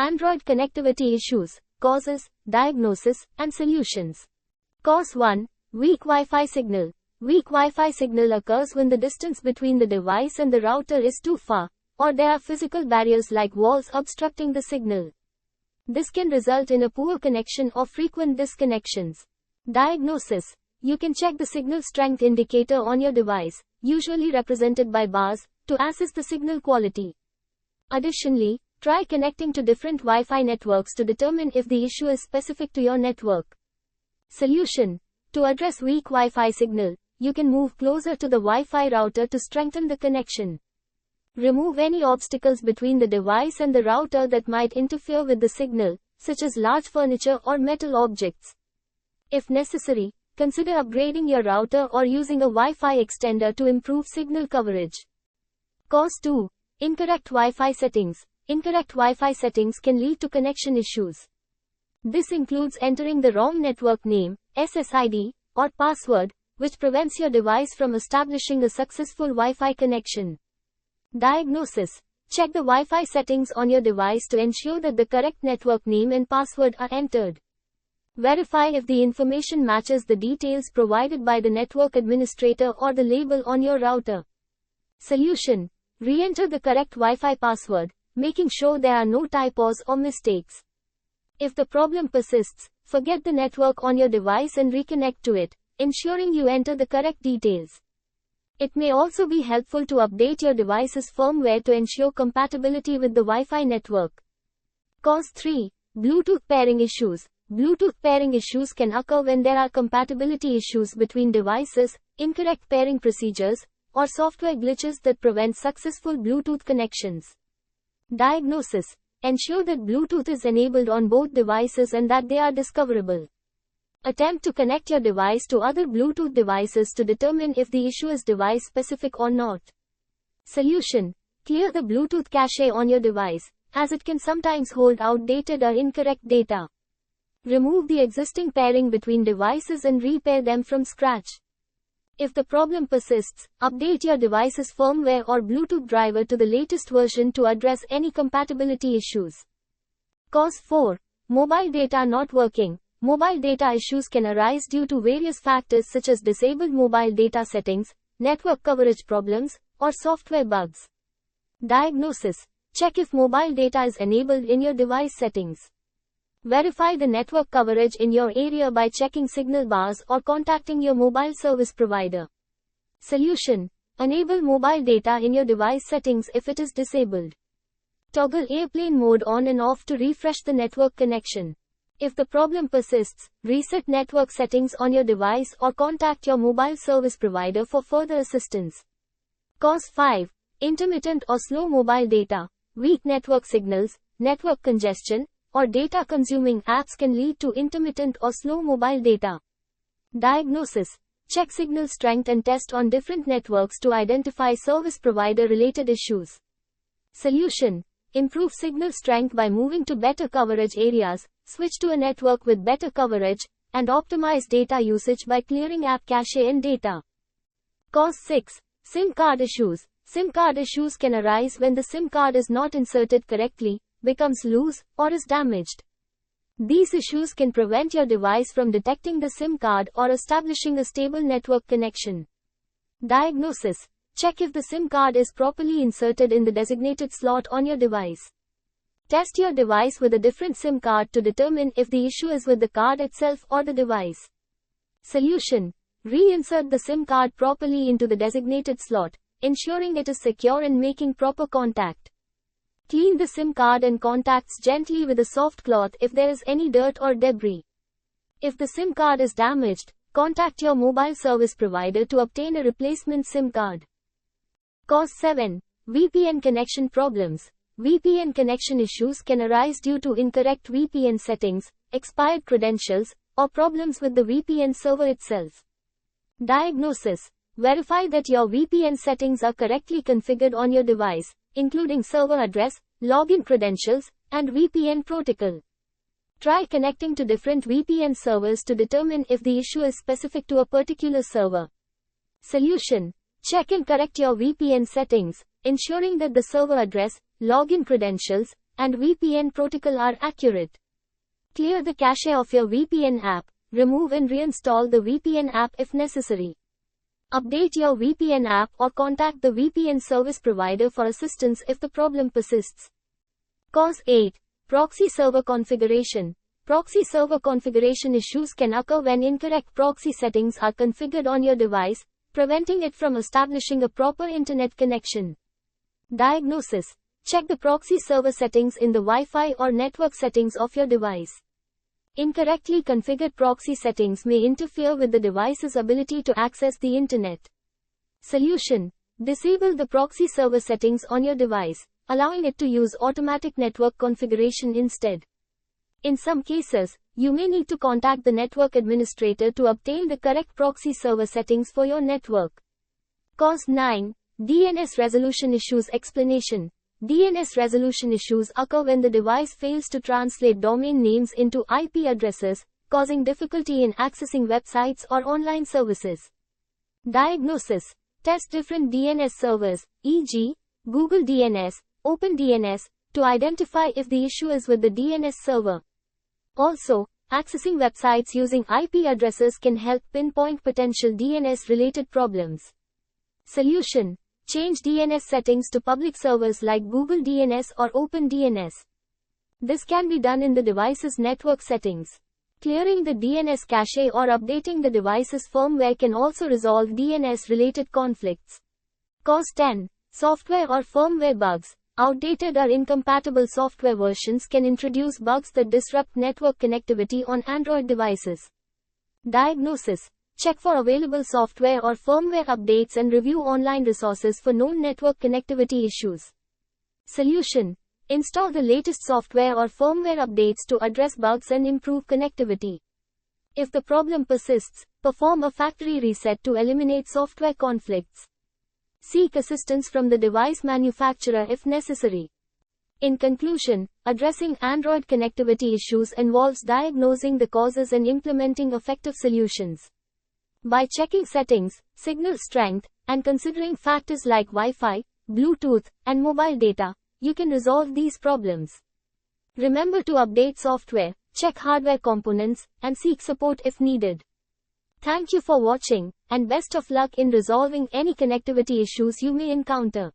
Android connectivity issues, causes, diagnosis, and solutions. Cause 1. Weak Wi-Fi signal. Weak Wi-Fi signal occurs when the distance between the device and the router is too far, or there are physical barriers like walls obstructing the signal. This can result in a poor connection or frequent disconnections. Diagnosis. You can check the signal strength indicator on your device, usually represented by bars, to assess the signal quality. Additionally, try connecting to different Wi-Fi networks to determine if the issue is specific to your network. Solution. To address weak Wi-Fi signal, you can move closer to the Wi-Fi router to strengthen the connection. Remove any obstacles between the device and the router that might interfere with the signal, such as large furniture or metal objects. If necessary, consider upgrading your router or using a Wi-Fi extender to improve signal coverage. Cause 2. Incorrect Wi-Fi settings. Incorrect Wi-Fi settings can lead to connection issues. This includes entering the wrong network name, SSID, or password, which prevents your device from establishing a successful Wi-Fi connection. Diagnosis. Check the Wi-Fi settings on your device to ensure that the correct network name and password are entered. Verify if the information matches the details provided by the network administrator or the label on your router. Solution. Re-enter the correct Wi-Fi password, making sure there are no typos or mistakes. If the problem persists, forget the network on your device and reconnect to it, ensuring you enter the correct details. It may also be helpful to update your device's firmware to ensure compatibility with the Wi-Fi network. Cause 3. Bluetooth pairing issues. Bluetooth pairing issues can occur when there are compatibility issues between devices, incorrect pairing procedures, or software glitches that prevent successful Bluetooth connections. Diagnosis. Ensure that Bluetooth is enabled on both devices and that they are discoverable. Attempt to connect your device to other Bluetooth devices to determine if the issue is device-specific or not. Solution. Clear the Bluetooth cache on your device, as it can sometimes hold outdated or incorrect data. Remove the existing pairing between devices and repair them from scratch. If the problem persists, update your device's firmware or Bluetooth driver to the latest version to address any compatibility issues. Cause 4. Mobile data not working. Mobile data issues can arise due to various factors such as disabled mobile data settings, network coverage problems, or software bugs. Diagnosis. Check if mobile data is enabled in your device settings. Verify the network coverage in your area by checking signal bars or contacting your mobile service provider. Solution. Enable mobile data in your device settings if it is disabled. Toggle airplane mode on and off to refresh the network connection. If the problem persists, reset network settings on your device or contact your mobile service provider for further assistance. Cause 5. Intermittent or slow mobile data. Weak network signals, network congestion, or data-consuming apps can lead to intermittent or slow mobile data. Diagnosis. Check signal strength and test on different networks to identify service provider-related issues. Solution. Improve signal strength by moving to better coverage areas, switch to a network with better coverage, and optimize data usage by clearing app cache and data. Cause 6. SIM card issues. SIM card issues can arise when the SIM card is not inserted correctly, becomes loose, or is damaged. These issues can prevent your device from detecting the SIM card or establishing a stable network connection. Diagnosis. Check if the SIM card is properly inserted in the designated slot on your device. Test your device with a different SIM card to determine if the issue is with the card itself or the device. Solution. Reinsert the SIM card properly into the designated slot, ensuring it is secure and making proper contact. Clean the SIM card and contacts gently with a soft cloth if there is any dirt or debris. If the SIM card is damaged, contact your mobile service provider to obtain a replacement SIM card. Cause 7. VPN connection problems. VPN connection issues can arise due to incorrect VPN settings, expired credentials, or problems with the VPN server itself. Diagnosis. Verify that your VPN settings are correctly configured on your device, including server address, login credentials, and VPN protocol. Try connecting to different VPN servers to determine if the issue is specific to a particular server. Solution. Check and correct your VPN settings, ensuring that the server address, login credentials, and VPN protocol are accurate. Clear the cache of your VPN app. Remove and reinstall the VPN app if necessary. Update your VPN app or contact the VPN service provider for assistance if the problem persists. Cause 8. Proxy server configuration. Proxy server configuration issues can occur when incorrect proxy settings are configured on your device, preventing it from establishing a proper internet connection. Diagnosis. Check the proxy server settings in the Wi-Fi or network settings of your device. Incorrectly configured proxy settings may interfere with the device's ability to access the internet. Solution. Disable the proxy server settings on your device, allowing it to use automatic network configuration instead. In some cases, you may need to contact the network administrator to obtain the correct proxy server settings for your network. Cause 9. DNS resolution issues. Explanation. DNS resolution issues occur when the device fails to translate domain names into IP addresses, causing difficulty in accessing websites or online services. Diagnosis. Test different DNS servers, e.g., Google DNS, OpenDNS, to identify if the issue is with the DNS server. Also, accessing websites using IP addresses can help pinpoint potential DNS-related problems. Solution. Change DNS settings to public servers like Google DNS or OpenDNS. This can be done in the device's network settings. Clearing the DNS cache or updating the device's firmware can also resolve DNS-related conflicts. Cause 10. Software or firmware bugs. Outdated or incompatible software versions can introduce bugs that disrupt network connectivity on Android devices. Diagnosis. Check for available software or firmware updates and review online resources for known network connectivity issues. Solution. Install the latest software or firmware updates to address bugs and improve connectivity. If the problem persists, perform a factory reset to eliminate software conflicts. Seek assistance from the device manufacturer if necessary. In conclusion, addressing Android connectivity issues involves diagnosing the causes and implementing effective solutions. By checking settings, signal strength, and considering factors like Wi-Fi, Bluetooth, and mobile data, you can resolve these problems. Remember to update software, check hardware components, and seek support if needed. Thank you for watching, and best of luck in resolving any connectivity issues you may encounter.